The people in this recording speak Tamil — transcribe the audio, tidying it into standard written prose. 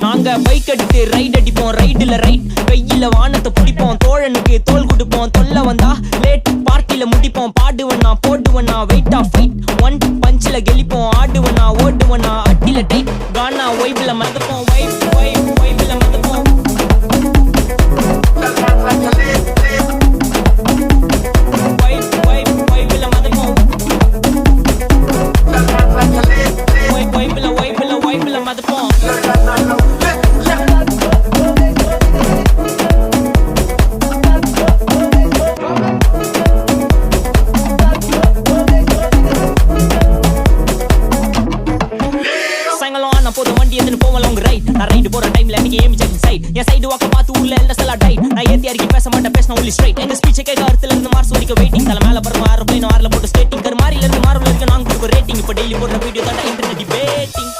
நாங்க பைக் எடுத்து ரைட் அடிப்போம், ரைடுல ரைட் கையில வானத்தை பிடிப்போம், தோழனுக்கு தோல் கொடுப்போம், தொல்ல வந்தா லேட் பார்ட்டில முடிப்போம், பாடுவண்ணா போடுவண்ணா வெயிட் ஆஃப் ஃபைட் ஒன் பஞ்சில கெளிப்போம், ஆடுவண்ணா ஓடுவண்ணா அட்டில டைட் கானா வைப்ல மறந்துப்போம், வைப்ல மறந்துப்போம், வைப்ல மறந்துப்போம், வைப்ல மறந்துப்போம். போதும் வண்டி எதுன்னு போவலாம் உங்க ரைட் நான் ரைடு போற டைம்ல எனக்கு ஏமி செக் சைட் என் சைடு வாக்க பார்த்து ஊர்ல எல்லாம் செல்லா டைட் நான் ஏத்தி அடிக்கி பேச மாட்டேன் பேசினா ஒன்லி ஸ்ட்ரைட் எங்க ஸ்பீச் கேட்க அர்த்தத்துல இருந்து மார்ஸ் வரைக்கும் வெயிட்டிங் தலை மேல பரமா ஆறு பிளேன் ஆறுல போட்டு ஸ்கேட்டிங் கர் மாரில இருந்து மார்வல இருக்கு நாங்க கொடுக்க ரேட்டிங் இப்போ டெய்லி போடுற வீடியோ தான் இன்டர்நெட் டிபேட்டிங்